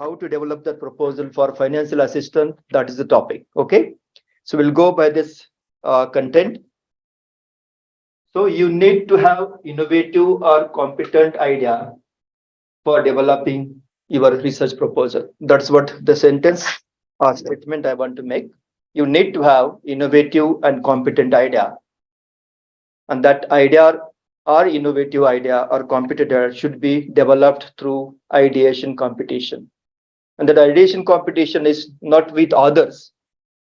how to develop the proposal for financial assistance. That is the topic. Okay. So we'll go by this content. So you need to have innovative or competent idea for developing your research proposal. That's what the sentence or statement I want to make. You need to have innovative and competent idea, and that idea or innovative idea or competent idea should be developed through ideation competition. And that ideation competition is not with others;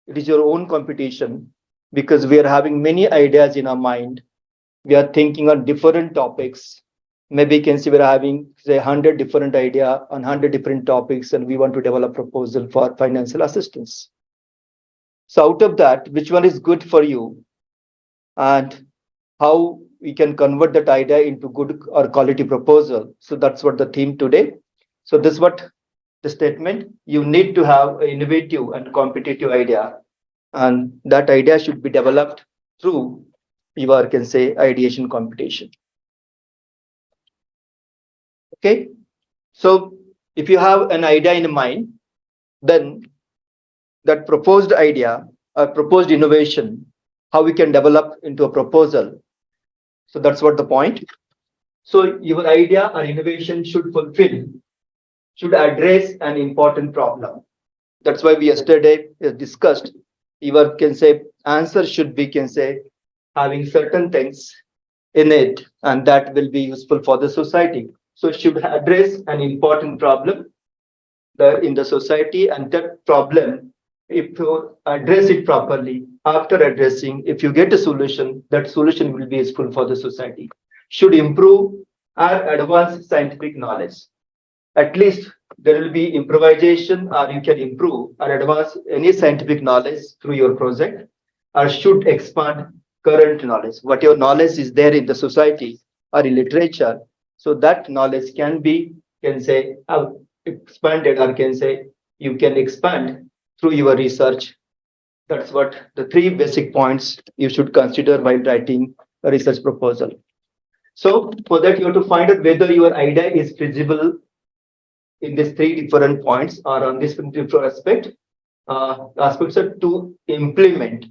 it is your own competition, because we are having many ideas in our mind. We are thinking on different topics. Maybe you can see we're having say 100 different idea on 100 different topics, and we want to develop proposal for financial assistance. So out of that, which one is good for you, and how we can convert that idea into good or quality proposal? So that's what the theme today. So this is what the statement: you need to have an innovative and competitive idea, and that idea should be developed through your can say ideation competition. Okay. So if you have an idea in mind, then that proposed idea or proposed innovation, how we can develop into a proposal. So that's what the point. So your idea or innovation should address an important problem. That's why we yesterday discussed. Your can say answer should be can say having certain things in it, and that will be useful for the society. So it should address an important problem in the society, and that problem, if you address it properly, after addressing, if you get a solution, that solution will be useful for the society. Should improve our advanced scientific knowledge. At least there will be improvisation, or you can improve or advance any scientific knowledge through your project, or should expand current knowledge. Whatever knowledge is there in the society or in literature, so that knowledge can be, can say, expanded, or can say you can expand through your research. That's what the three basic points you should consider while writing a research proposal. So for that, you have to find out whether your idea is feasible in these three different points or on this particular aspects are to implement.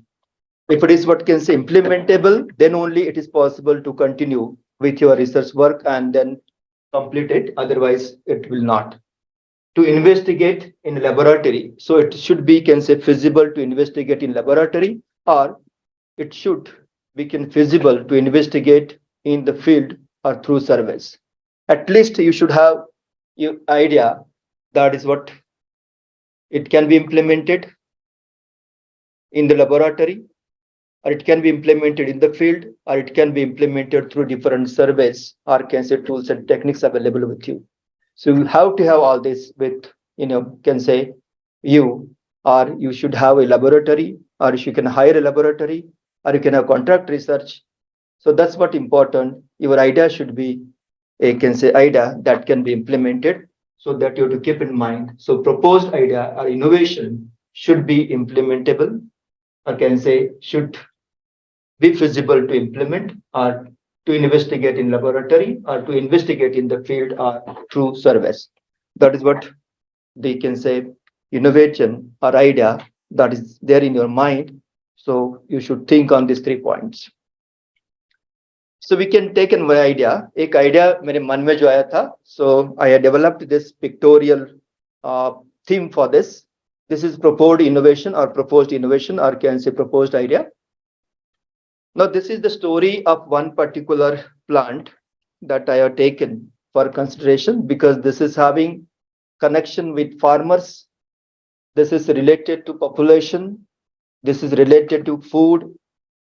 If it is what can say implementable, then only it is possible to continue with your research work and then complete it. Otherwise, it will not. To investigate in laboratory, so it should be can say feasible to investigate in laboratory, or it should be can feasible to investigate in the field or through surveys. At least you should have your idea that is what it can be implemented in the laboratory, or it can be implemented in the field, or it can be implemented through different surveys or can say tools and techniques available with you. So you have to have all this with, can say you, or you should have a laboratory, or you can hire a laboratory, or you can have contract research. So that's what important. Your idea should be a can say idea that can be implemented. So that you have to keep in mind. So proposed idea or innovation should be implementable, or can say should be feasible to implement, or to investigate in laboratory, or to investigate in the field or through surveys. That is what they can say innovation or idea that is there in your mind. So you should think on these 3 points. So we can take an idea. एक idea मेरे मन में जो आया था. So I developed this pictorial theme for this. This is proposed innovation or can say proposed idea. Now this is the story of one particular plant that I have taken for consideration, because this is having connection with farmers. This is related to population. This is related to food.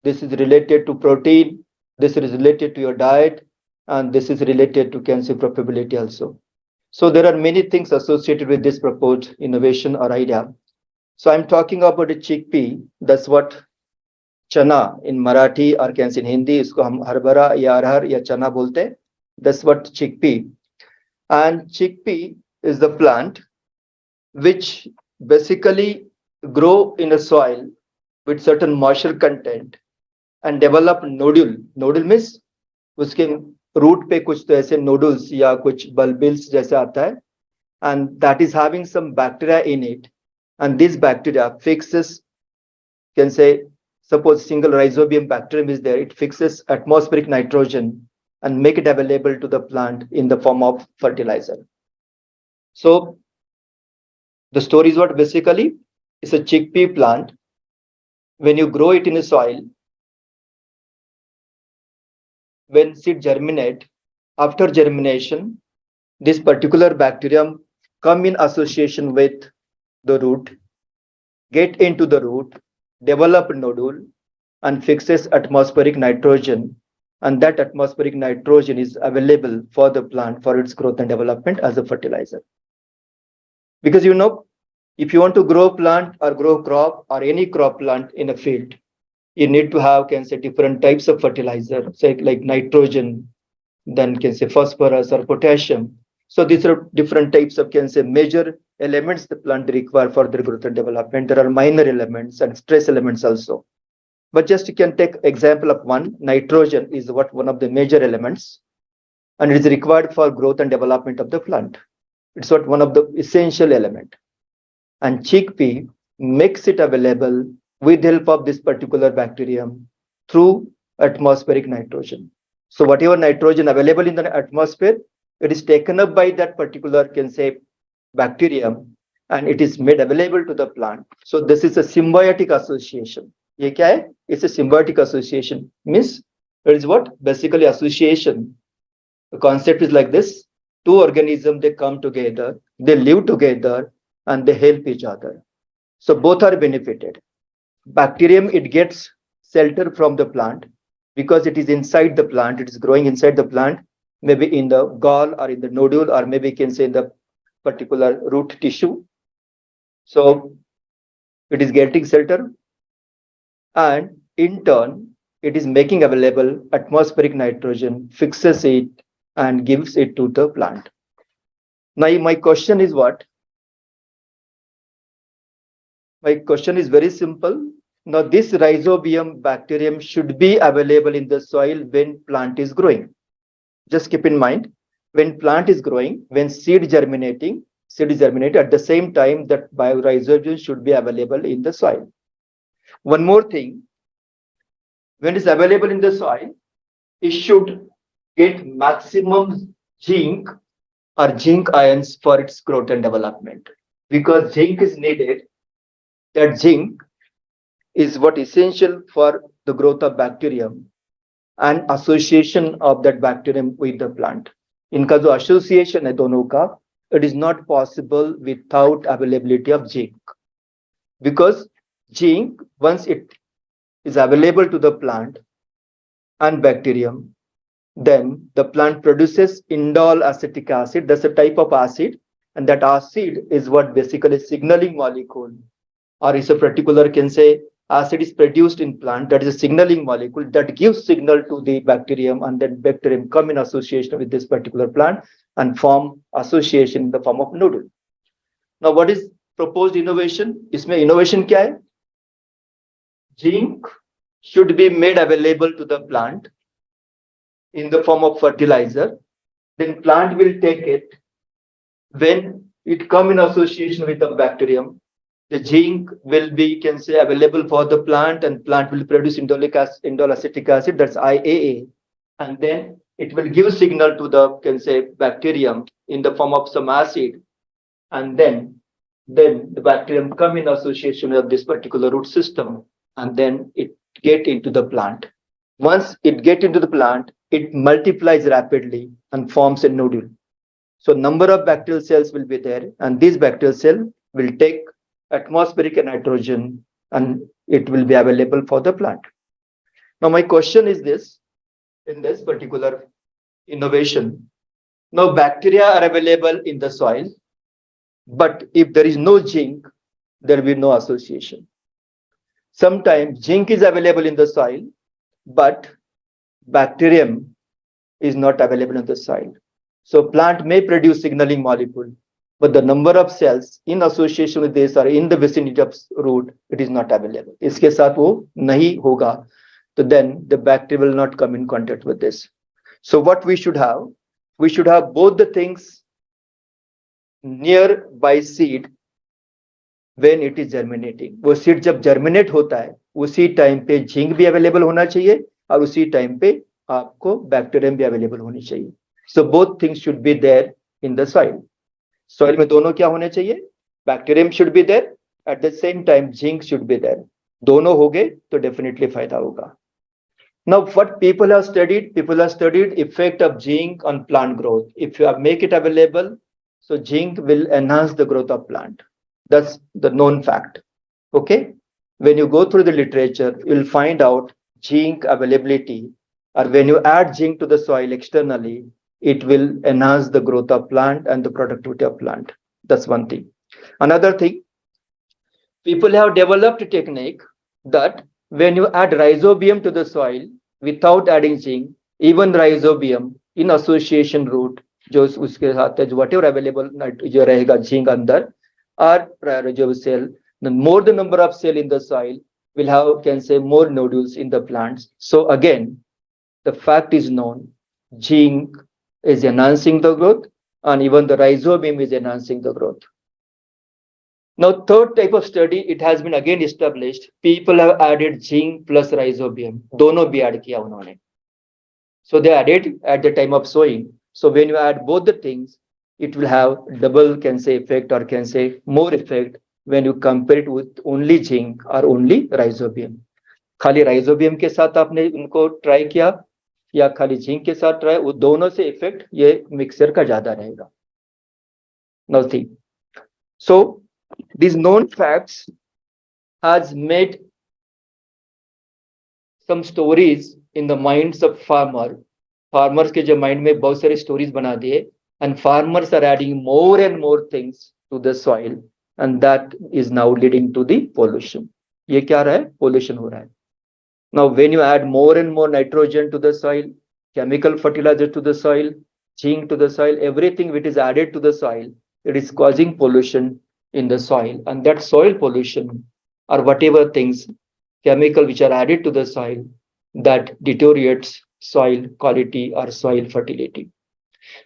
This is related to protein. This is related to your diet, and this is related to cancer probability also. So there are many things associated with this proposed innovation or idea. So I'm talking about a chickpea. That's what chana in Marathi or can say in Hindi, isko hum harbara ya arhar ya chana bolte. That's what chickpea. And chickpea is the plant which basically grow in a soil with certain moisture content and develop nodule. Nodule means उसके root पे कुछ तो ऐसे nodules या कुछ bulbils जैसे आता है, and that is having some bacteria in it. And this bacteria fixes, can say, suppose single rhizobium bacterium is there, it fixes atmospheric nitrogen and make it available to the plant in the form of fertilizer. So the story is what basically is a chickpea plant. When you grow it in the soil, when seed germinate, after germination, this particular bacterium come in association with the root, get into the root, develop nodule, and fixes atmospheric nitrogen. And that atmospheric nitrogen is available for the plant for its growth and development as a fertilizer. Because if you want to grow plant or grow crop or any crop plant in a field, you need to have, can say, different types of fertilizer, say like nitrogen, then can say phosphorus or potassium. So these are different types of, can say, major elements the plant require for their growth and development. There are minor elements and stress elements also. But just you can take example of one. Nitrogen is one of the major elements, and it is required for growth and development of the plant. It's what one of the essential element. And chickpea makes it available with help of this particular bacterium through atmospheric nitrogen. So whatever nitrogen available in the atmosphere, it is taken up by that particular, can say, bacterium, and it is made available to the plant. So this is a symbiotic association. ये क्या है? It's a symbiotic association. Means it is what? Basically association. The concept is like this. Two organisms, they come together, they live together, and they help each other. So both are benefited. Bacterium, it gets shelter from the plant because it is inside the plant, it is growing inside the plant, maybe in the gall or in the nodule, or maybe you can say in the particular root tissue. So it is getting shelter, and in turn, it is making available atmospheric nitrogen, fixes it, and gives it to the plant. Now, my question is what? My question is very simple. Now, this rhizobium bacterium should be available in the soil when plant is growing. Just keep in mind, when plant is growing, when seed is germinating, at the same time that biorhizobium should be available in the soil. One more thing, when it's available in the soil, it should get maximum zinc or zinc ions for its growth and development. Because zinc is needed, that zinc is what essential for the growth of bacterium and association of that bacterium with the plant. इनका जो association है दोनों का, it is not possible without availability of zinc. Because zinc, once it is available to the plant and bacterium, then the plant produces indole acetic acid. That's a type of acid, and that acid is what basically signaling molecule, or is a particular, can say, acid is produced in plant, that is a signaling molecule that gives signal to the bacterium, and then bacterium come in association with this particular plant and form association in the form of nodule. Now, what is proposed innovation? इसमें innovation क्या है? Zinc should be made available to the plant in the form of fertilizer. Then plant will take it. When it come in association with the bacterium, the zinc will be, can say, available for the plant, and plant will produce indole acetic acid, that's IAA, and then it will give signal to the, can say, bacterium in the form of some acid, and then the bacterium come in association with this particular root system, and then it get into the plant. Once it get into the plant, it multiplies rapidly and forms a nodule. So number of bacterial cells will be there, and this bacterial cell will take atmospheric nitrogen, and it will be available for the plant. Now, my question is this, in this particular innovation, now bacteria are available in the soil, but if there is no zinc, there will be no association. Sometimes zinc is available in the soil, but bacterium is not available in the soil. So plant may produce signaling molecule, but the number of cells in association with this or in the vicinity of root, it is not available. इसके साथ वो नहीं होगा, so then the bacteria will not come in contact with this. So what we should have both the things nearby seed when it is germinating. वो seed जब germinate होता है उसी टाइम पे जिंक भी अवेलेबल होना चाहिए और उसी टाइम पे आपको बैक्टीरियम भी अवेलेबल होनी चाहिए. So both things should be there in the soil. Soil में दोनों क्या होने चाहिए? Bacterium should be there, at the same time zinc should be there. दोनों हो गए तो डेफिनेटली फायदा होगा. Now, what people have studied effect of zinc on plant growth. If you make it available, so zinc will enhance the growth of plant. That's the known fact. Okay. When you go through the literature, you'll find out zinc availability, or when you add zinc to the soil externally, it will enhance the growth of plant and the productivity of plant. That's one thing. Another thing, people have developed a technique that when you add rhizobium to the soil without adding zinc, even rhizobium in association root, जो उसके साथ है, जो whatever available जो रहेगा zinc अंदर, or rhizobia cell, the more the number of cell in the soil will have, can say, more nodules in the plants. So again, the fact is known, zinc is enhancing the growth, and even the rhizobium is enhancing the growth. Now, third type of study, it has been again established. People have added zinc plus rhizobium. दोनों भी add किया उन्होंने. So they added at the time of sowing. So when you add both the things, it will have double, can say, effect, or can say more effect when you compare it with only zinc or only rhizobium. खाली rhizobium के साथ आपने उनको try किया या खाली zinc के साथ ट्राई, वो दोनों से इफेक्ट ये मिक्सर का ज्यादा रहेगा. Nothing. So these known facts has made some stories in the minds of farmers के जो mind में बहुत सारे stories बना दिए, and farmers are adding more and more things to the soil, and that is now leading to the pollution. ये क्या रहा है? Pollution हो रहा है. Now when you add more and more nitrogen to the soil, chemical fertilizer to the soil, zinc to the soil, everything which is added to the soil, it is causing pollution in the soil, and that soil pollution or whatever things chemical which are added to the soil, that deteriorates soil quality or soil fertility.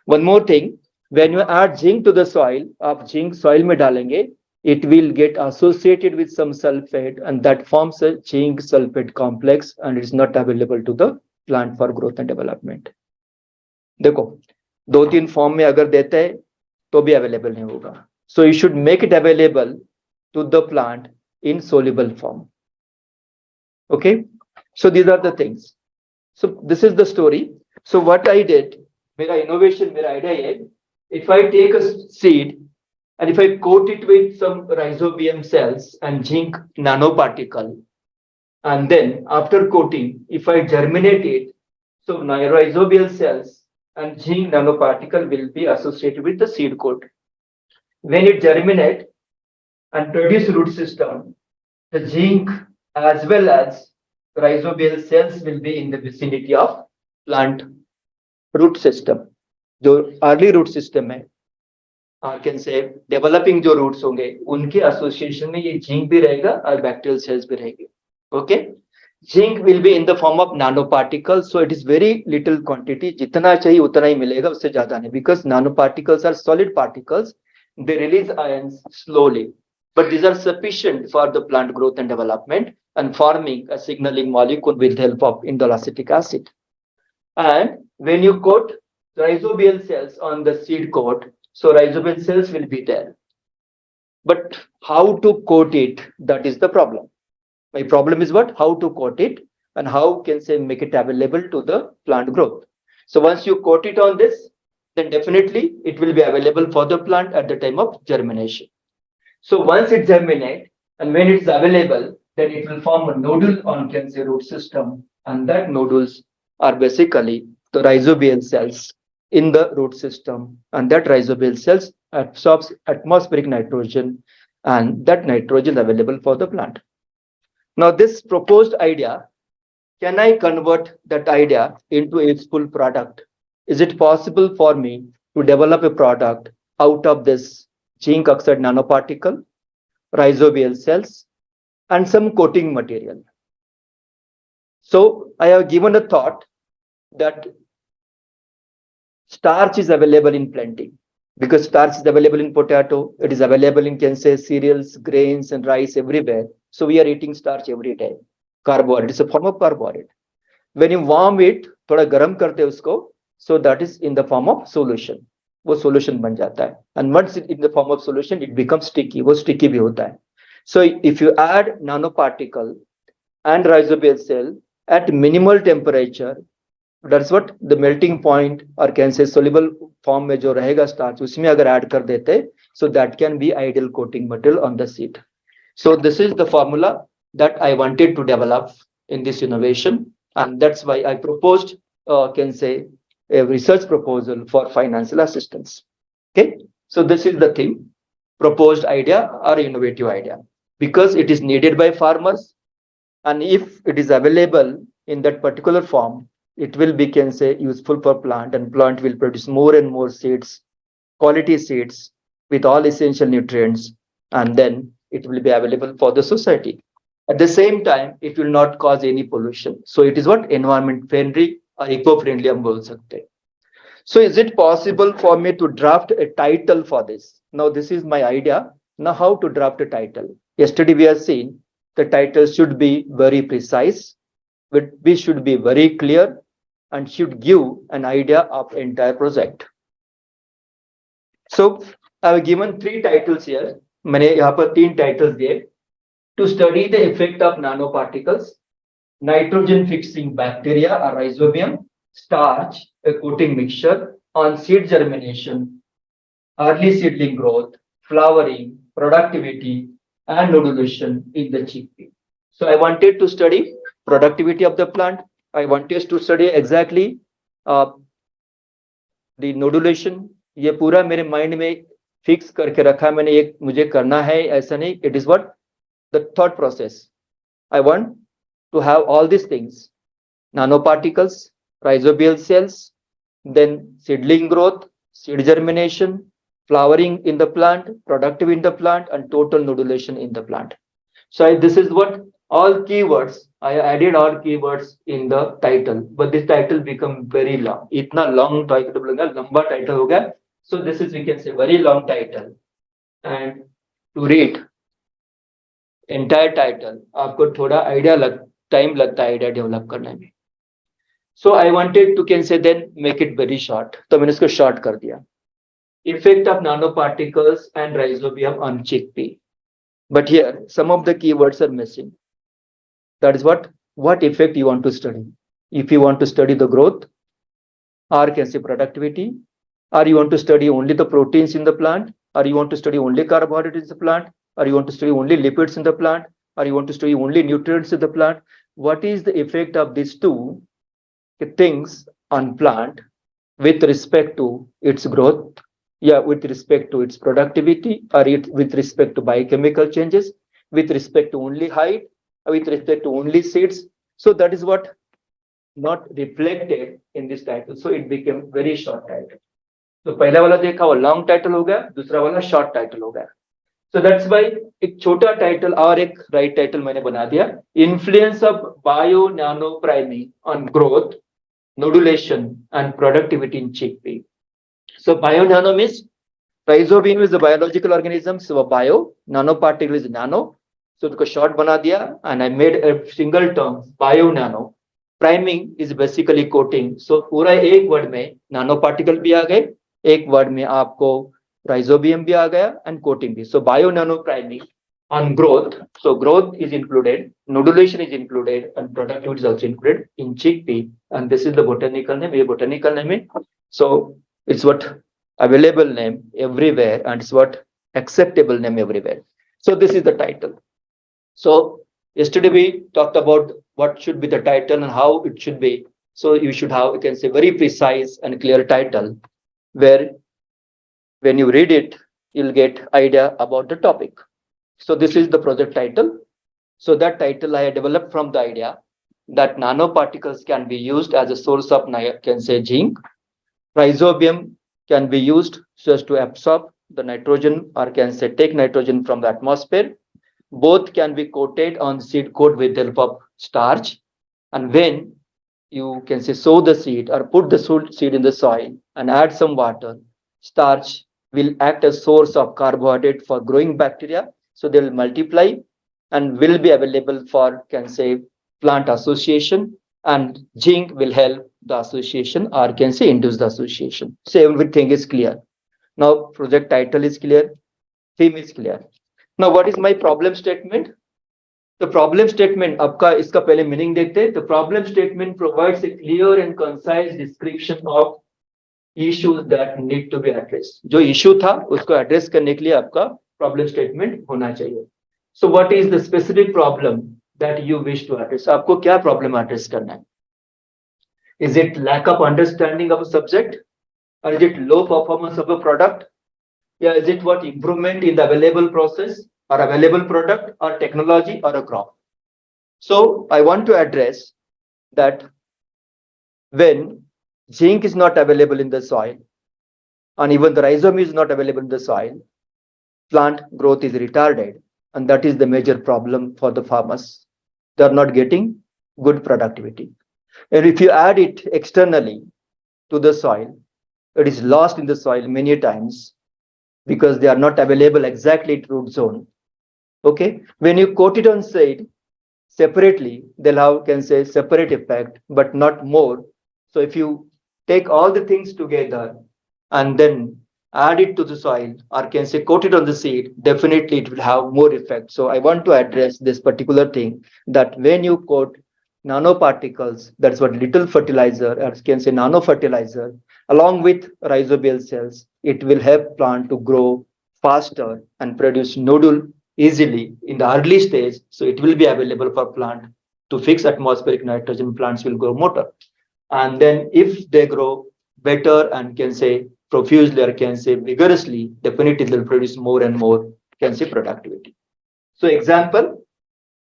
One more thing, when you add zinc to the soil, आप zinc soil में डालेंगे, it will get associated with some sulfate, and that forms a zinc sulfate complex, and it is not available to the plant for growth and development. देखो, दो तीन form में अगर देते हैं तो भी अवेलेबल नहीं होगा. So you should make it available to the plant in soluble form. Okay, so these are the things. So this is the story. So what I did, मेरा innovation, मेरा idea है, if I take a seed and if I coat it with some rhizobium cells and zinc nanoparticle, and then after coating, if I germinate it, so rhizobial cells and zinc nanoparticle will be associated with the seed coat. When it germinate and produce root system, the zinc as well as rhizobial cells will be in the vicinity of plant root system. जो early root system है, can say developing जो roots होंगे, उनके association में ये zinc भी रहेगा और bacterial cells भी रहेंगे. Okay, zinc will be in the form of nanoparticles, so it is very little quantity. जितना चाहिए उतना ही मिलेगा, उससे ज्यादा नहीं, because nanoparticles are solid particles. They release ions slowly, but these are sufficient for the plant growth and development and forming a signaling molecule with the help of indolacetic acid. And when you coat rhizobial cells on the seed coat, so rhizobial cells will be there. But how to coat it, that is the problem. My problem is what? How to coat it and how can say make it available to the plant growth. So once you coat it on this, then definitely it will be available for the plant at the time of germination. So once it germinates and when it's available, then it will form a nodule on can say root system, and that nodules are basically the rhizobial cells in the root system, and that rhizobial cells absorbs atmospheric nitrogen, and that nitrogen available for the plant. Now this proposed idea, can I convert that idea into a useful product? Is it possible for me to develop a product out of this zinc oxide nanoparticle, rhizobial cells, and some coating material? So I have given a thought that starch is available in plenty. because starch is available in potato, it is available in, can say, cereals, grains, and rice everywhere. So we are eating starch every day. Carbohydrate is a form of carbohydrate. When you warm it, थोड़ा गर्म करते हैं उसको, so that is in the form of solution. वो solution बन जाता है. And once it in the form of solution, it becomes sticky. वो sticky भी होता है. So if you add nanoparticle and rhizobial cell at minimal temperature, that's what the melting point or can say soluble form में जो रहेगा starch उसमें अगर add कर देते, so that can be ideal coating material on the seed. So this is the formula that I wanted to develop in this innovation, and that's why I proposed, can say, a research proposal for financial assistance. Okay, so this is the thing, proposed idea or innovative idea, because it is needed by farmers, and if it is available in that particular form, it will be, can say, useful for plant, and plant will produce more and more seeds, quality seeds with all essential nutrients, and then it will be available for the society. At the same time, it will not cause any pollution. So it is what environment friendly or eco friendly हम बोल सकते. So is it possible for me to draft a title for this? Now this is my idea. Now how to draft a title? Yesterday we have seen the title should be very precise, but we should be very clear and should give an idea of entire project. So I have given 3 titles here. मैंने यहाँ पर 3 titles दिए. To study the effect of nanoparticles, nitrogen fixing bacteria or rhizobium, starch, a coating mixture on seed germination, early seedling growth, flowering, productivity, and nodulation in the chickpea. So I wanted to study productivity of the plant. I wanted to study exactly the nodulation. ये पूरा मेरे mind में fix करके रखा मैंने, एक मुझे करना है ऐसा नहीं. It is what the thought process. I want to have all these things: nanoparticles, rhizobial cells, then seedling growth, seed germination, flowering in the plant, productive in the plant, and total nodulation in the plant. So this is what all keywords, I added all keywords in the title, but this title become very long. इतना long title बोलेगा, लंबा title हो गया. So this is, we can say, very long title. And to read entire title, आपको थोड़ा idea time लगता है idea develop करने में. So I wanted to, can say, then make it very short. तो मैंने इसको short कर दिया. Effect of nanoparticles and rhizobium on chickpea. But here some of the keywords are missing. That is what effect you want to study. If you want to study the growth, or can say productivity, or you want to study only the proteins in the plant, or you want to study only carbohydrates in the plant, or you want to study only lipids in the plant, or you want to study only nutrients in the plant, what is the effect of these two things on plant with respect to its growth, with respect to its productivity, or with respect to biochemical changes, with respect to only height, with respect to only seeds. So that is what not reflected in this title. So it became very short title. तो पहला वाला देखा वो long title हो गया, दूसरा वाला short title हो गया. So that's why एक छोटा टाइटल और एक राइट टाइटल मैंने बना दिया, influence of bio nano primi on growth, nodulation, and productivity in chickpea. So bio nano means rhizobium is a biological organism, so bio, nanoparticle is nano. So उसको short बना दिया, and I made a single term bio nano. Priming is basically coating. So पूरा एक word में nanoparticle भी आ गए, एक word में आपको rhizobium भी आ गया, and coating भी. So bio nano priming on growth. So growth is included, nodulation is included, and productivity is also included in chickpea. And this is the botanical name. ये botanical name है. So it's what available name everywhere, and it's what acceptable name everywhere. So this is the title. So yesterday we talked about what should be the title and how it should be. So you should have, you can say, very precise and clear title, where when you read it, you'll get idea about the topic. So this is the project title. So that title I developed from the idea that nanoparticles can be used as a source of, can say, zinc. Rhizobium can be used so as to absorb the nitrogen, or can say take nitrogen from the atmosphere. Both can be coated on seed coat with the help of starch. And when you can say sow the seed or put the seed in the soil and add some water, starch will act as source of carbohydrate for growing bacteria. So they will multiply and will be available for, can say, plant association, and zinc will help the association or can say induce the association. So everything is clear. Now project title is clear, theme is clear. Now what is my problem statement? The problem statement, आपका इसका पहले meaning देखते हैं. The problem statement provides a clear and concise description of issues that need to be addressed. जो issue था उसको address करने के लिए आपका problem statement होना चाहिए. So what is the specific problem that you wish to address? आपको क्या problem address करना है? Is it lack of understanding of a subject, or is it low performance of a product? Yeah, is it what improvement in the available process or available product or technology or a crop? So I want to address that when zinc is not available in the soil and even the rhizome is not available in the soil, plant growth is retarded, and that is the major problem for the farmers. They are not getting good productivity. And if you add it externally to the soil, it is lost in the soil many times because they are not available exactly at root zone. Okay, when you coat it on seed separately, they'll have, can say, separate effect, but not more. So if you take all the things together and then add it to the soil or can say coat it on the seed, definitely it will have more effect. So I want to address this particular thing, that when you coat nanoparticles, that's what little fertilizer or can say nano fertilizer along with rhizobial cells, it will help plant to grow faster and produce nodule easily in the early stage. So it will be available for plant to fix atmospheric nitrogen. Plants will grow motor, and then if they grow better and can say profusely or can say vigorously, definitely they'll produce more and more, can say, productivity. So example,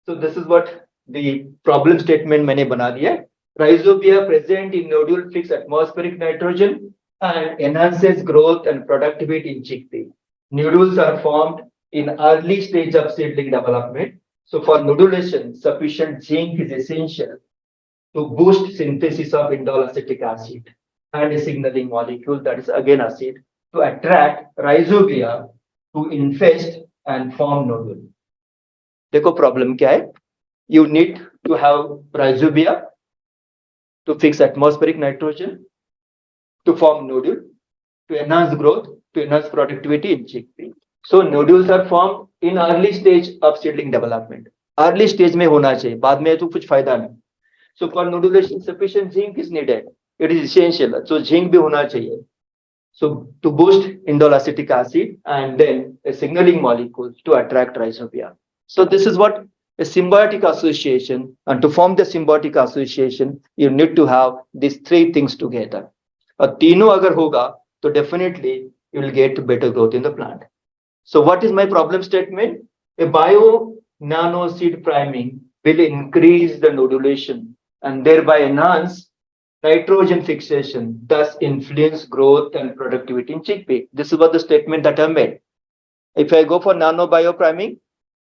so this is what the problem statement मैंने बना दिया है. Rhizobia present in nodule fix atmospheric nitrogen and enhances growth and productivity in chickpea. Nodules are formed in early stage of seedling development. So for nodulation, sufficient zinc is essential to boost synthesis of indole acetic acid and a signaling molecule, that is again acid, to attract rhizobia to infest and form nodule. देखो problem क्या है? You need to have rhizobia to fix atmospheric nitrogen, to form nodule, to enhance growth, to enhance productivity in chickpea. So nodules are formed in early stage of seedling development. Early stage में होना चाहिए, बाद में तो कुछ फायदा नहीं. So for nodulation, sufficient zinc is needed. It is essential. So zinc भी होना चाहिए. So to boost indole acetic acid and then a signaling molecule to attract rhizobia. So this is what a symbiotic association, and to form the symbiotic association, you need to have these three things together. और तीनों अगर होगा, तो definitely you will get better growth in the plant. So what is my problem statement? A bio nano seed priming will increase the nodulation and thereby enhance nitrogen fixation, thus influence growth and productivity in chickpea. This is what the statement that I made. If I go for nano biopriming,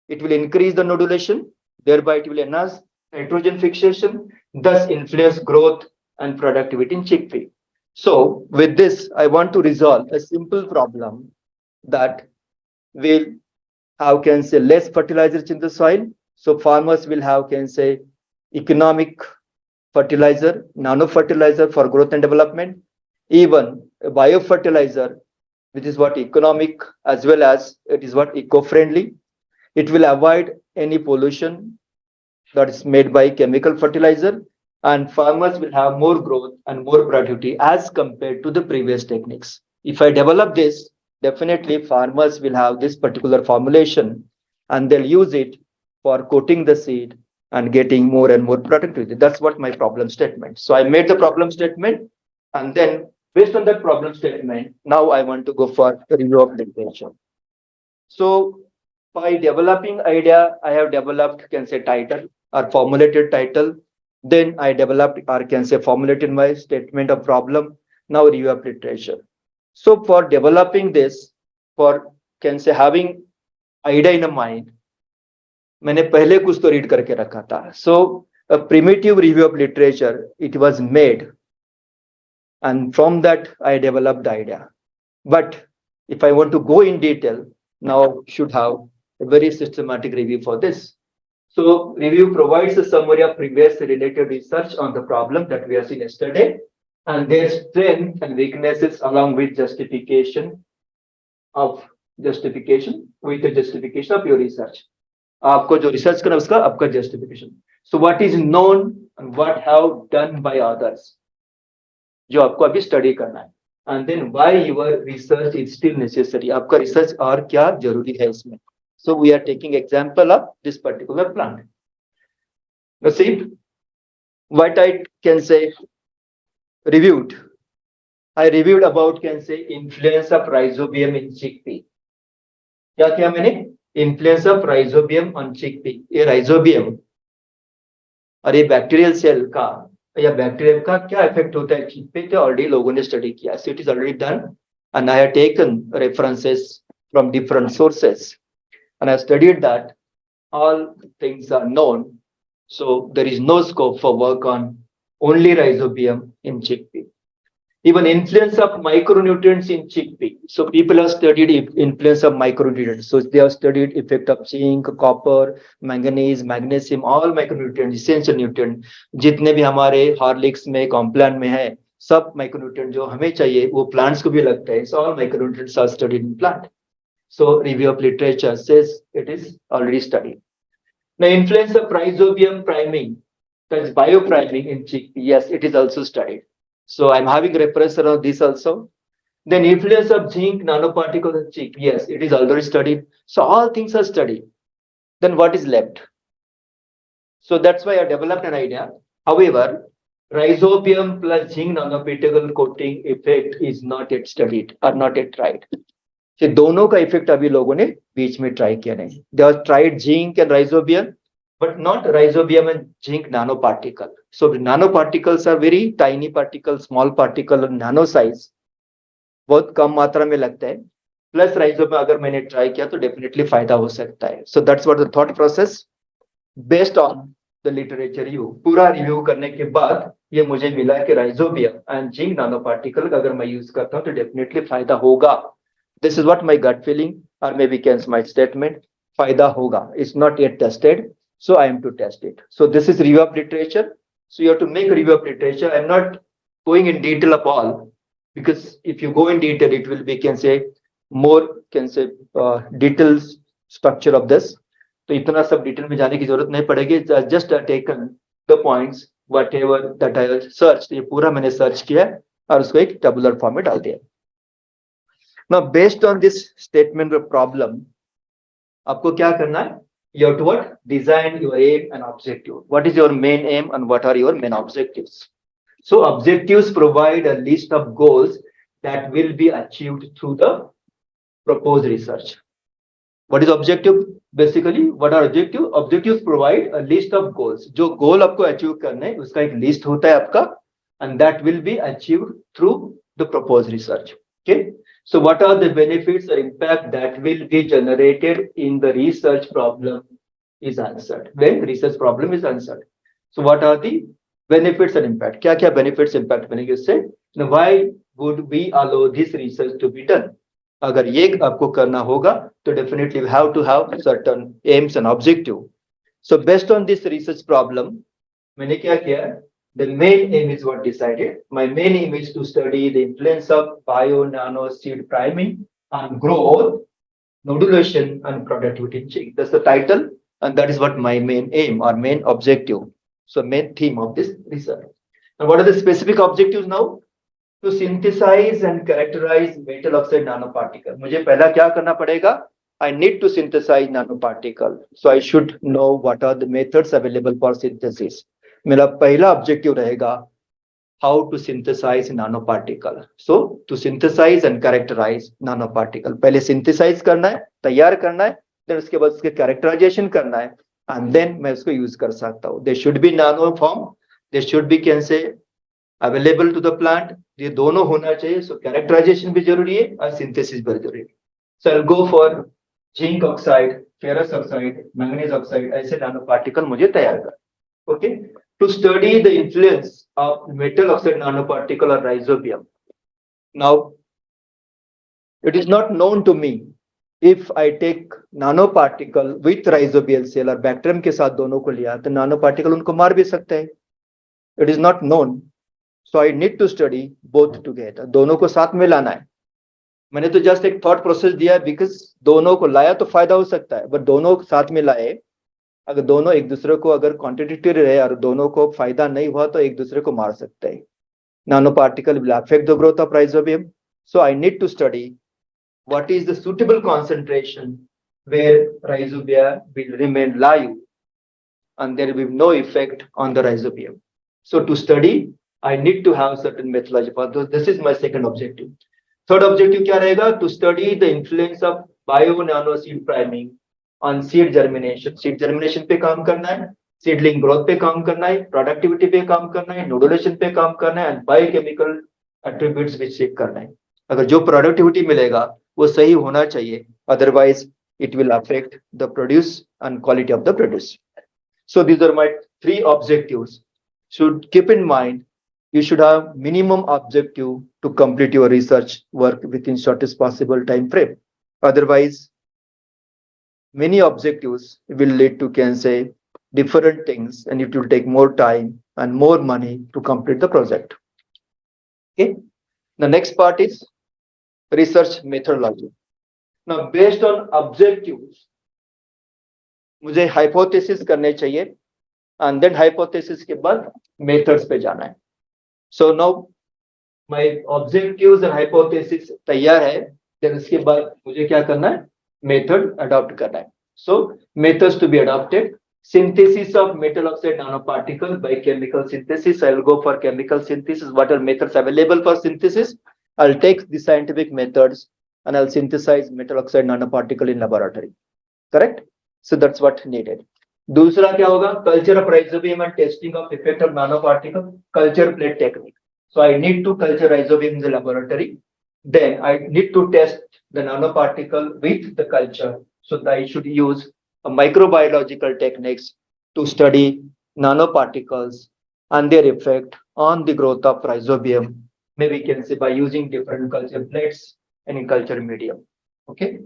it will increase the nodulation, thereby it will enhance nitrogen fixation, thus influence growth and productivity in chickpea. So with this, I want to resolve a simple problem that will have, can say, less fertilizers in the soil. So farmers will have, can say, economic fertilizer, nano fertilizer for growth and development, even a biofertilizer, which is what economic as well as it is what eco-friendly. It will avoid any pollution that is made by chemical fertilizer, and farmers will have more growth and more productivity as compared to the previous techniques. If I develop this, definitely farmers will have this particular formulation and they'll use it for coating the seed and getting more and more productivity. That's what my problem statement. So I made the problem statement, and then based on that problem statement, now I want to go for review of literature. So by developing idea, I have developed, can say, title or formulated title. Then I developed or can say formulated my statement of problem. Now review of literature. So for developing this, for can say having idea in a mind, मैंने पहले कुछ तो read करके रखा था. So a primitive review of literature, it was made, and from that I developed the idea. But If I want to go in detail, now should have a very systematic review for this. So review provides a summary of previous related research on the problem that we have seen yesterday and their strengths and weaknesses along with of justification of your research. आपको जो research करना है उसका आपका justification. So what is known and what have done by others जो आपको अभी study करना है. And then why your research is still necessary. आपका रिसर्च और क्या जरूरी है इसमें. So we are taking example of this particular plant. Now see what I can say reviewed. I reviewed about can say influence of rhizobium in chickpea. क्या किया मैंने? Influence of rhizobium on chickpea. ये rhizobium और ये bacterial cell का या bacteria का क्या इफेक्ट होता है चिकपी पे ऑलरेडी लोगों ने स्टडी किया. So it is already done and I have taken references from different sources and I studied that all things are known. So there is no scope for work on only rhizobium in chickpea. Even influence of micronutrients in chickpea. So people have studied influence of micronutrients. So they have studied effect of zinc, copper, manganese, magnesium, all micronutrients, essential nutrients. जितने भी हमारे Horlicks में Complan में है सब micronutrient जो हमें चाहिए वो प्लांट्स को भी लगता है. So all micronutrients are studied in plant. So review of literature says it is already studied. Now influence of rhizobium priming, that's biopriming in chickpea. Yes, it is also studied. So I'm having reference around this also. Then influence of zinc nanoparticles in chickpea. Yes, it is already studied. So all things are studied. Then what is left? So that's why I developed an idea. However, rhizobium plus zinc nanoparticle coating effect is not yet studied or not yet tried. So दोनों का effect अभी लोगों ने बीच में try किया नहीं. They have tried zinc and rhizobium, but not rhizobium and zinc nanoparticle. So nanoparticles are very tiny particles, small particle, nano size. बहुत कम मात्रा में लगता है. प्लस rhizobium अगर मैंने ट्राई किया तो डेफिनेटली फायदा हो सकता है. So that's what the thought process based on the literature review. पूरा रिव्यू करने के बाद ये मुझे मिला कि rhizobium and zinc nanoparticle अगर मैं यूज करता हूँ तो डेफिनेटली फायदा होगा. This is what my gut feeling or maybe can my statement. फायदा होगा. It's not yet tested. So I am to test it. So this is review of literature. So you have to make a review of literature. I'm not going in detail of all because if you go in detail, it will be can say more can say details structure of this. तो इतना सब detail में जाने की जरूरत नहीं पड़ेगी. Just taken the points whatever that I searched. ये पूरा मैंने सर्च किया और उसको एक टेबुलर फॉर्म में डाल दिया. Now based on this statement of problem, आपको क्या करना है? You have to what? Design your aim and objective. What is your main aim and what are your main objectives? So objectives provide a list of goals that will be achieved through the proposed research. What is objective? Basically, what are objective? Objectives provide a list of goals. जो goal आपको achieve करना है, उसका एक list होता है आपका, and that will be achieved through the proposed research. Okay. So what are the benefits or impact that will be generated in the research problem is answered when research problem is answered. So what are the benefits and impact? क्या क्या benefits impact बनेंगे उससे? Now why would we allow this research to be done? अगर ये आपको करना होगा तो definitely we have to have certain aims and objective. So based on this research problem, मैंने क्या किया? The main aim is what decided. My main aim is to study the influence of bio nano seed priming on growth, nodulation, and productivity in chick. That's the title, and that is what my main aim or main objective. So main theme of this research. And what are the specific objectives now? To synthesize and characterize metal oxide nanoparticle. मुझे पहला क्या करना पड़ेगा? I need to synthesize nanoparticle. So I should know what are the methods available for synthesis. मेरा पहला objective रहेगा how to synthesize nano particle. So to synthesize and characterize nano particle. पहले synthesize करना है, तैयार करना है, देन उसके बाद उसके कैरेक्टराइजेशन करना है एंड देन मैं उसको यूज कर सकता हूँ. They should be nano form, they should be can say available to the plant. ये दोनों होना चाहिए. सो कैरेक्टराइजेशन भी जरूरी है और सिंथेसिस भी जरूरी है. So I go for zinc oxide, ferrous oxide, manganese oxide, ऐसे नानो पार्टिकल मुझे तैयार कर. Okay. To study the influence of metal oxide nanoparticle or rhizobium. Now, It is not known to me if I take nanoparticle with rhizobial cell और bacterium के साथ दोनों को लिया तो nanoparticle उनको मार भी सकते हैं. It is not known. So I need to study both together. दोनों को साथ में लाना है. मैंने तो जस्ट एक थॉट प्रोसेस दिया है बिकॉज दोनों को लाया तो फायदा हो सकता है, बट दोनों साथ में लाए अगर दोनों एक दूसरे को अगर कॉन्ट्रडिक्टरी रहे और दोनों को फायदा नहीं हुआ तो एक दूसरे को मार सकते हैं. Nano particle will affect the growth of rhizobium. So I need to study what is the suitable concentration where rhizobia will remain live and there will be no effect on the rhizobium. So to study, I need to have certain methodology for this. This is my second objective. Third objective क्या रहेगा? To study the influence of bio nano seed priming on seed germination. Seed germination पे काम करना है, seedling growth पे काम करना है, productivity पे काम करना है, nodulation पे काम करना है, and biochemical attributes which check करना है. अगर जो productivity मिलेगा वो सही होना चाहिए, otherwise it will affect the produce and quality of the produce. So these are my three objectives. Should keep in mind, you should have minimum objective to complete your research work within shortest possible time frame. Otherwise, many objectives will lead to, can say, different things, and it will take more time and more money to complete the project. Okay. The next part is research methodology. Now, based on objectives, मुझे hypothesis करने चाहिए, and then hypothesis के बाद methods पे जाना है. So now my objectives and hypothesis तैयार है, then उसके बाद मुझे क्या करना है? Method adopt करना है. So methods to be adopted: synthesis of metal oxide nanoparticles by chemical synthesis. I'll go for chemical synthesis. What are methods available for synthesis? I'll take the scientific methods and I'll synthesize metal oxide nanoparticle in laboratory. Correct? So that's what needed. दूसरा क्या होगा? Culture of rhizobium and testing of effect of nanoparticle. Culture plate technique. So I need to culture rhizobium in the laboratory. Then I need to test the nanoparticle with the culture. So I should use a microbiological techniques to study nanoparticles and their effect on the growth of rhizobium. Maybe we can say by using different culture plates and in culture medium. Okay.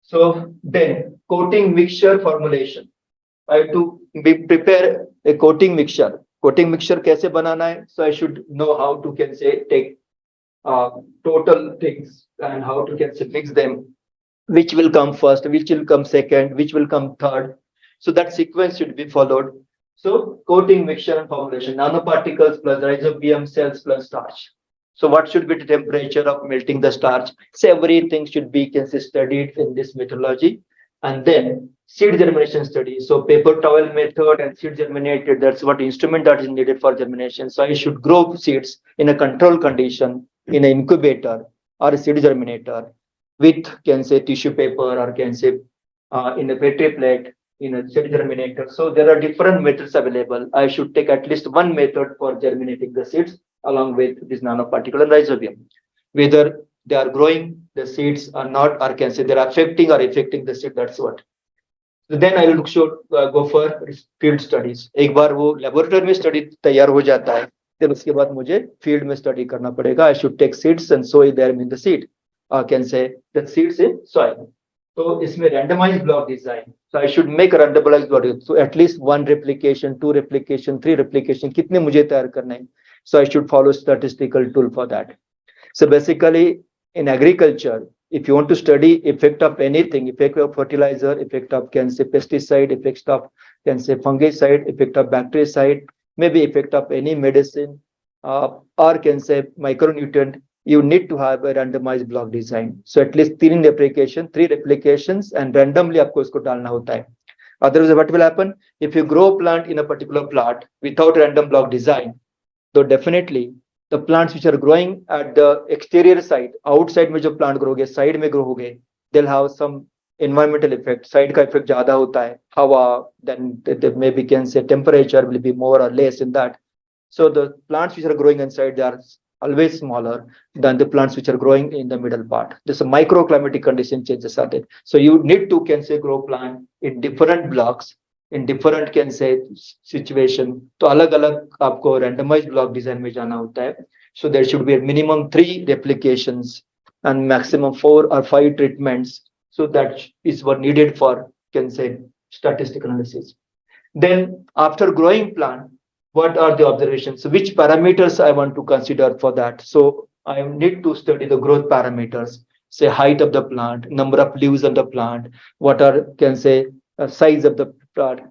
So then coating mixture formulation. I have to prepare a coating mixture. Coating mixture कैसे बनाना है? So I should know how to, can say, take total things and how to, can say, mix them. Which will come first? Which will come second? Which will come third? So that sequence should be followed. So coating mixture and formulation: nanoparticles plus rhizobium cells plus starch. So what should be the temperature of melting the starch? So everything should be, can say, studied in this methodology. And then seed germination study. So paper towel method and seed germinated, that's what instrument that is needed for germination. So I should grow seeds in a controlled condition in an incubator or a seed germinator with, can say, tissue paper or, can say, in a petri plate in a seed germinator. So there are different methods available. I should take at least one method for germinating the seeds along with this nanoparticle and rhizobium. Whether they are growing the seeds or not, or, can say, they're affecting the seed, that's what. So then I will go for field studies. एक बार वो laboratory में study तैयार हो जाता है, then उसके बाद मुझे field में study करना पड़ेगा. I should take seeds and sow them in the seed. Can say the seeds in soil. So इसमें randomized block design. So I should make a randomized block. So at least 1 replication, 2 replication, 3 replication. कितने मुझे तैयार करना है? So I should follow statistical tool for that. So basically, in agriculture, if you want to study effect of anything, effect of fertilizer, effect of, can say, pesticide, effect of, can say, fungicide, effect of bactericide, maybe effect of any medicine, or, can say, micronutrient, you need to have a randomized block design. So at least 3 replications and randomly आपको इसको डालना होता है. Otherwise, what will happen? If you grow a plant in a particular plot without random block design, so definitely the plants which are growing at the exterior side, outside में जो plant grow होगे, side में grow होगे, they'll have some environmental effect. Side का effect ज़्यादा होता है, हवा, then they maybe, can say, temperature will be more or less in that. So the plants which are growing inside, they are always smaller than the plants which are growing in the middle part. There's a microclimatic condition changes are there. So you need to, can say, grow plant in different blocks, in different, can say, situation. तो अलग अलग आपको randomized block design में जाना होता है. So there should be a minimum 3 replications and maximum 4 or 5 treatments. So that is what needed for, can say, statistical analysis. Then after growing plant, what are the observations? So which parameters I want to consider for that? So I need to study the growth parameters, say height of the plant, number of leaves on the plant, what are, can say, size of the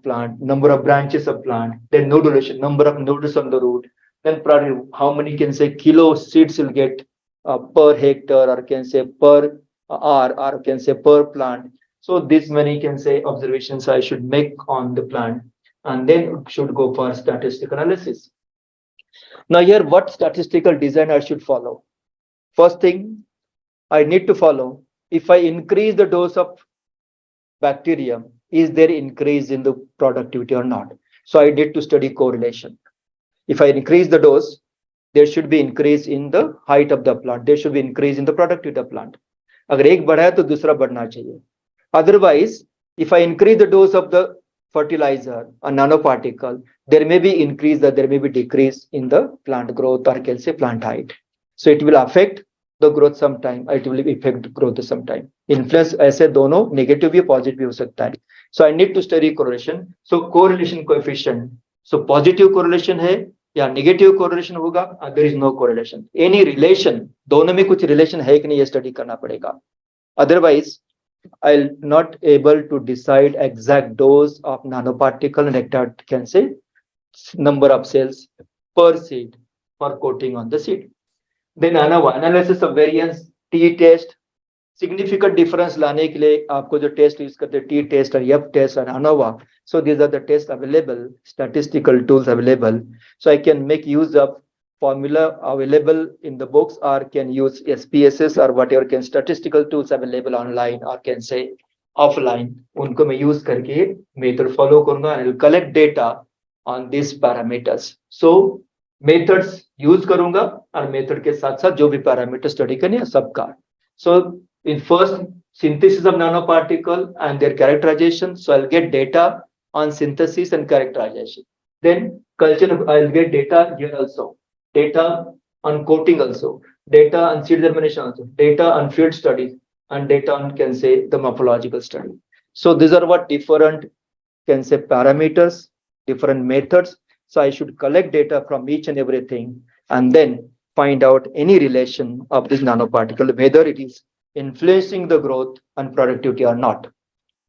plant, number of branches of plant, then node duration, number of nodes on the root, then probably how many, can say, kilo seeds will get per hectare, or can say per or can say per plant. So this many, can say, observations I should make on the plant, and then should go for statistical analysis. Now here, what statistical design I should follow? First thing I need to follow, if I increase the dose of bacterium, is there increase in the productivity or not? So I need to study correlation. If I increase the dose, there should be increase in the height of the plant. There should be increase in the productivity of the plant. अगर एक बढ़ा है तो दूसरा बढ़ना चाहिए. Otherwise, if I increase the dose of the fertilizer, a nanoparticle, there may be increase or there may be decrease in the plant growth, or can say plant height. So it will affect the growth sometime, it will affect growth sometime. Influence ऐसे दोनों negative भी positive भी हो सकता है. So I need to study correlation. So correlation coefficient. So positive correlation है या negative correlation होगा, there is no correlation, any relation, दोनों में कुछ रिलेशन है कि नहीं ये स्टडी करना पड़ेगा. Otherwise I'll not able to decide exact dose of nanoparticle and exact, can say, number of cells per seed for coating on the seed. Then ANOVA, analysis of variance, T test, significant difference लाने के लिए आपको जो test use करते हैं, T test और F test और ANOVA. So these are the tests available, statistical tools available. So I can make use of formula available in the books, or can use SPSS or whatever, can statistical tools available online, or can say offline. उनको मैं use करके method follow करूँगा and will collect data on these parameters. So methods use करूँगा और method के साथ साथ जो भी parameter study करनी है सबका. So in first synthesis of nanoparticle and their characterization, so I'll get data on synthesis and characterization. Then culture, I'll get data here also. Data on coating also, data on seed germination also, data on field studies, and data on, can say, the morphological study. So these are what different, can say, parameters, different methods. So I should collect data from each and everything and then find out any relation of this nanoparticle, whether it is influencing the growth and productivity or not.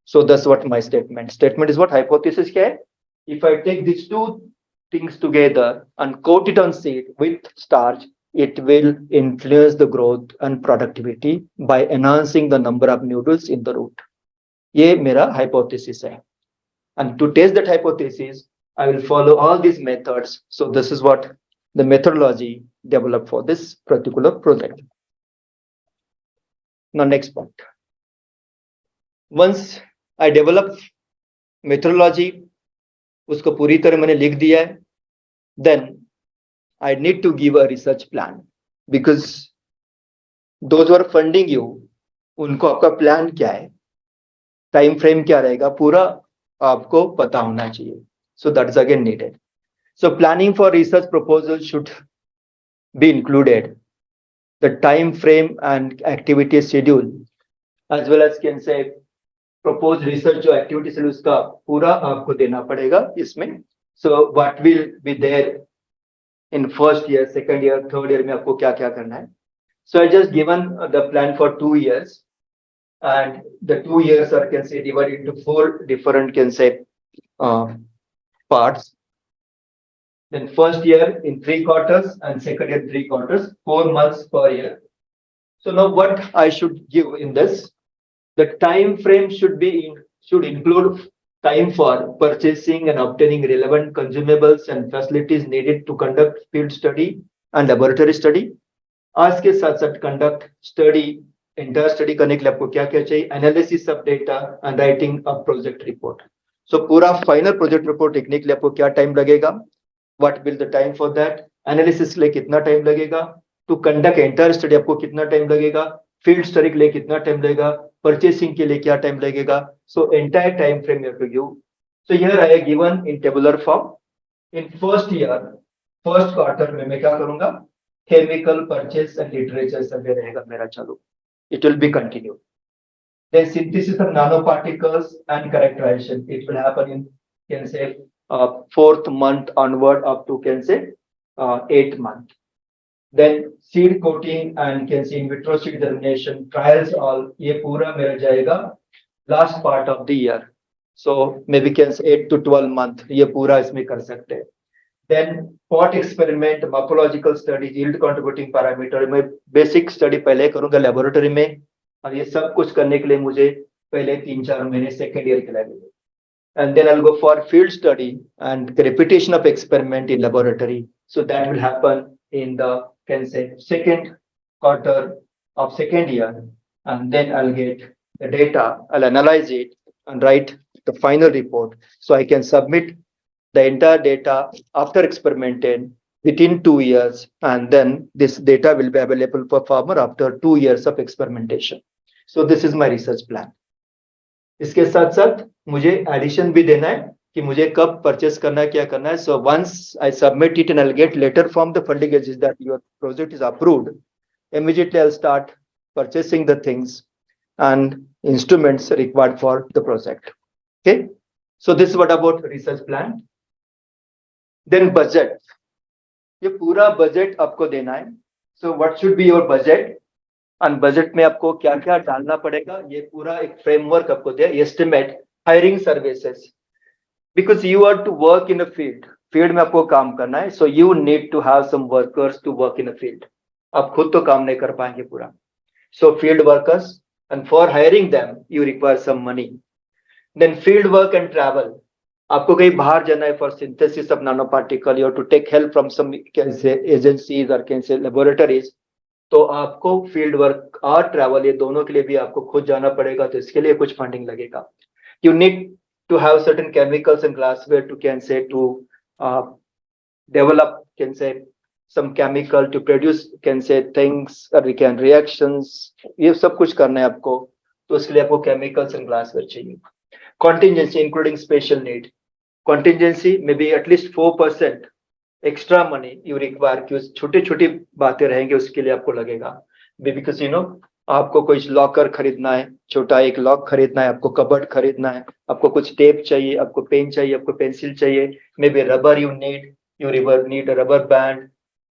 So that's what my statement. Statement is what hypothesis kya hai? If I take these two things together and coat it on seed with starch, it will influence the growth and productivity by enhancing the number of nodules in the root. ये मेरा hypothesis है. And to test that hypothesis, I will follow all these methods. So this is what the methodology developed for this particular project. Now next point. Once I develop methodology, उसको पूरी तरह मैंने लिख दिया है, then I need to give a research plan, because those who are funding you, उनको आपका plan क्या है, टाइम फ्रेम क्या रहेगा, पूरा आपको पता होना चाहिए. So that is again needed. So planning for research proposal should be included, the time frame and activity schedule, as well as, can say, proposed research जो activity schedule उसका पूरा आपको देना पड़ेगा इसमें. So what will be there in first year, second year, third year में आपको क्या क्या करना है. So I just given the plan for 2 years, and the 2 years are, can say, divided into 4 different, can say, parts. Then first year in 3 quarters and second year 3 quarters, 4 months per year. So now what I should give in this, the time frame should include time for purchasing and obtaining relevant consumables and facilities needed to conduct field study and laboratory study. आज के साथ साथ conduct study, entire study करने के लिए आपको क्या क्या चाहिए, analysis of data and writing a project report. So पूरा final project report लिखने के लिए आपको क्या time लगेगा, what will the time for that, analysis के लिए कितना time लगेगा, to conduct entire study आपको कितना time लगेगा, field study के लिए कितना time लगेगा, purchasing के लिए क्या time लगेगा. So entire time frame you have to give. So here I have given in tabular form. In first year, first quarter में मैं क्या करूँगा, chemical purchase and literature survey रहेगा मेरा चालू. it will be continued. Then synthesis of nanoparticles and characterization, it will happen in, can say, fourth month onward up to, can say, eighth month. Then seed coating and, can say, in vitro seed germination trials, all ये पूरा मेरा जाएगा last part of the year. So maybe, can say, 8 to 12 month ये पूरा इसमें कर सकते हैं. Then pot experiment, morphological study, yield contributing parameter, मैं basic study पहले करूंगा laboratory में, और ये सब कुछ करने के लिए मुझे पहले 3-4 महीने सेकेंड ईयर के लगेंगे. And then I'll go for field study and repetition of experiment in laboratory. So that will happen in the, can say, second quarter of second year. And then I'll get the data, I'll analyze it and write the final report. So I can submit the entire data after experimenting within 2 years. And then this data will be available for farmer after 2 years of experimentation. So this is my research plan. इसके साथ साथ मुझे addition भी देना है कि मुझे कब परचेस करना है, क्या करना है. So once I submit it and I will get letter from the funding agency that your project is approved, immediately I'll start purchasing the things and instruments required for the project. Okay, so this is what about research plan. Then budget, ये पूरा budget आपको देना है. So what should be your budget? And budget में आपको क्या क्या डालना पड़ेगा, ये पूरा एक फ्रेमवर्क आपको दिया. Estimate hiring services, because you are to work in a field में आपको काम करना है. So you need to have some workers to work in a field. आप खुद तो काम नहीं कर पाएंगे पूरा. So field workers, and for hiring them you require some money. Then field work and travel, आपको कहीं बाहर जाना है for synthesis of nano particle, you to take help from some agencies और, कैन से, लेबोरेटरीज. तो आपको फील्ड वर्क और ट्रैवल, ये दोनों के लिए भी आपको खुद जाना पड़ेगा. तो इसके लिए कुछ फंडिंग लगेगा. You need to have certain chemicals and glassware to, can say, to develop, can say, some chemical to produce, can say, things और वी कैन रिएक्शंस. ये सब कुछ करना है आपको. तो इसके लिए आपको केमिकल्स एंड ग्लासवेयर चाहिए. Contingency including special need, contingency में भी at least 4% extra money you require, कि छोटी छोटी बातें रहेंगे उसके लिए आपको लगेगा. बिकॉज आपको कोई लॉकर खरीदना है, छोटा एक लॉक खरीदना है, आपको कबर्ड खरीदना है, आपको कुछ टेप चाहिए, आपको पेन चाहिए, आपको पेंसिल चाहिए, maybe rubber you need rubber band,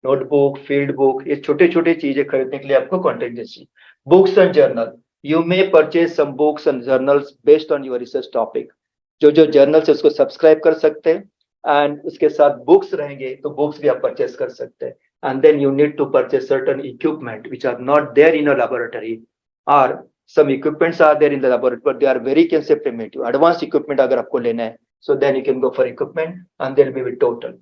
notebook, field book. ये छोटे छोटे चीजें खरीदने के लिए आपको contingency. Books and journal, you may purchase some books and journals based on your research topic. जो जर्नल्स है उसको सब्सक्राइब कर सकते हैं, एंड उसके साथ बुक्स रहेंगे तो बुक्स भी आप परचेस कर सकते हैं. And then you need to purchase certain equipment which are not there in a laboratory, और some equipments are there in the laboratory but they are very, can say, primitive. Advance equipment अगर आपको लेना है, so then you can go for equipment and there will be total.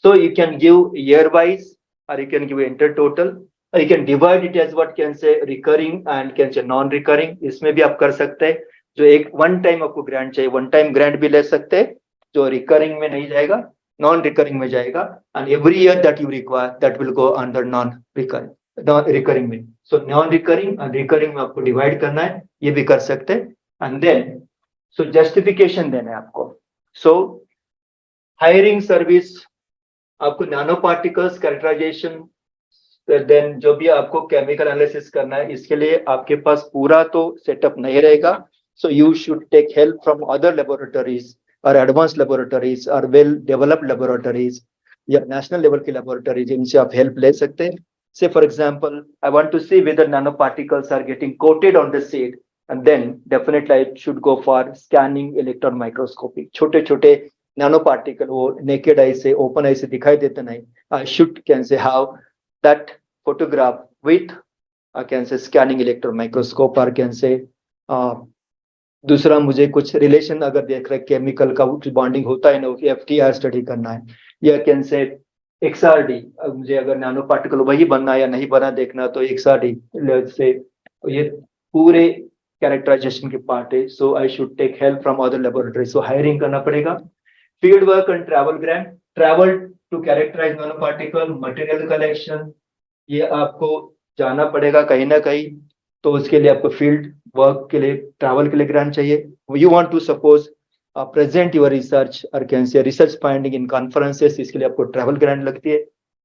So you can give year wise, और you can give inter total, और you can divide it as what, can say, recurring and, can say, non recurring. इसमें भी आप कर सकते हैं. जो एक वन टाइम आपको ग्रांट चाहिए, वन टाइम ग्रांट भी ले सकते हैं, जो रिकरिंग में नहीं जाएगा, नॉन रिकरिंग में जाएगा. And every year that you require that will go under non recurring में. सो नॉन रिकरिंग और रिकरिंग में आपको डिवाइड करना है, ये भी कर सकते हैं. एंड देन सो जस्टिफिकेशन देना है आपको. सो हायरिंग सर्विस, आपको नैनो पार्टिकल्स कैरेक्टराइजेशन, देन जो भी आपको केमिकल एनालिसिस करना है, इसके लिए आपके पास पूरा तो सेटअप नहीं रहेगा. So you should take help from other laboratories or advanced laboratories or well developed laboratories या national level की laboratories, इनसे आप help ले सकते हैं. Say for example, I want to see whether nanoparticles are getting coated on the seed, and then definitely I should go for scanning electron microscopy. छोटे छोटे nanoparticle वो naked eye से, open eye से दिखाई देते नहीं. I should, can say, have that photograph with, can say, scanning electron microscope, or, can say, दूसरा मुझे कुछ रिलेशन अगर देख रहे केमिकल का कुछ बॉन्डिंग होता है ना, FTR स्टडी करना है, या, कैन से, XRD, मुझे अगर नैनो पार्टिकल वही बनना है या नहीं बना देखना, तो XRD से ये पूरे कैरेक्टराइजेशन के पार्ट है. So I should take help from other laboratory. So hiring करना पड़ेगा. Field work and travel grant, travel to characterize nano particle, material collection, ये आपको जाना पड़ेगा कहीं ना कहीं. तो उसके लिए आपको फील्ड वर्क के लिए, ट्रैवल के लिए ग्रांट चाहिए. You want to suppose present your research और, can say, research finding in conferences, इसके लिए आपको ट्रैवल ग्रांट लगती है.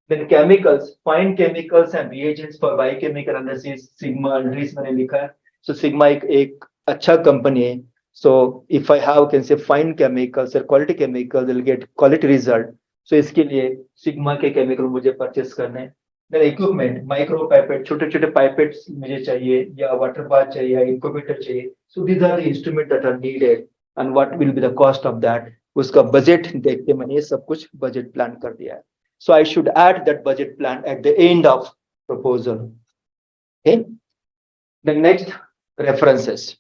Then chemicals, find chemicals and reagents for biochemical analysis. Sigma Andrees मैंने लिखा है. So Sigma एक अच्छा company है. So if I have can say find chemicals or quality chemicals, they'll get quality result. So इसके लिए Sigma के chemical मुझे purchase करने हैं. Then equipment, micro pipette, छोटे छोटे pipettes मुझे चाहिए या water bath चाहिए या incubator चाहिए. So these are the instruments that are needed and what will be the cost of that. उसका budget देख के मैंने ये सब कुछ budget plan कर दिया है. So I should add that budget plan at the end of proposal. Okay. The next, references.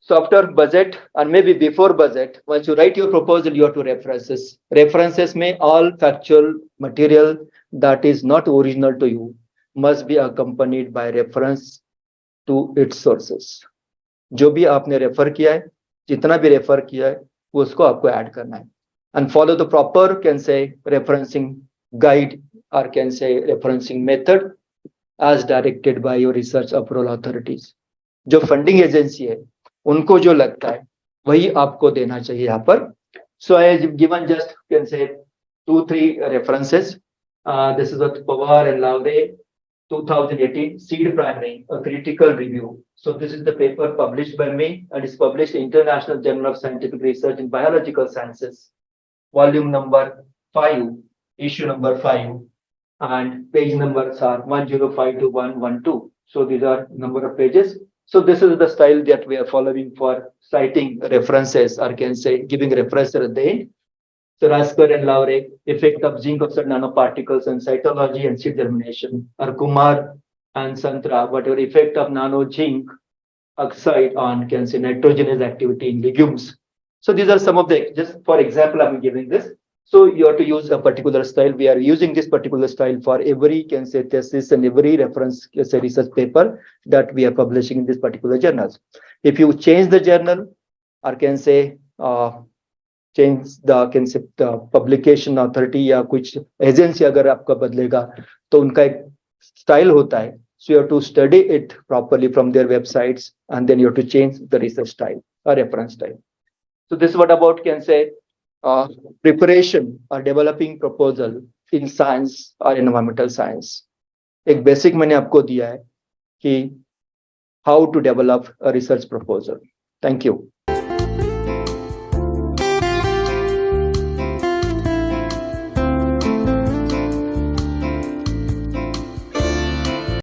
So after budget or maybe before budget, once you write your proposal, you have to references. References may all factual material that is not original to you must be accompanied by reference to its sources. जो भी आपने refer किया है, जितना भी refer किया है, वो उसको आपको ऐड करना है. And follow the proper can say referencing guide or can say referencing method as directed by your research approval authorities. जो फंडिंग एजेंसी है उनको जो लगता है वही आपको देना चाहिए यहाँ पर. So I have given just can say 2-3 references. This is what Pawar and Laware 2018 seed primary, a critical review. So this is the paper published by me and it's published in International Journal of Scientific Research in Biological Sciences, volume number 5, issue number 5, and page numbers are 105 to 112. So these are number of pages. So this is the style that we are following for citing references or can say giving references at the end. So Raskar and Laware, effect of zinc oxide nanoparticles on cytology and seed germination, or Kumar and Santra, whatever effect of nano zinc oxide on can say nitrogenous activity in legumes. So these are some of the, just for example, I'm giving this. So you have to use a particular style. We are using this particular style for every can say thesis and every reference say research paper that we are publishing in this particular journals. If you change the journal or can say change the can say publication authority या कुछ agency अगर आपका बदलेगा तो उनका एक style होता है. So you have to study it properly from their websites and then you have to change the research style or reference style. So this is what about can say preparation or developing proposal in science or environmental science. एक basic मैंने आपको दिया है कि how to develop a research proposal. Thank you.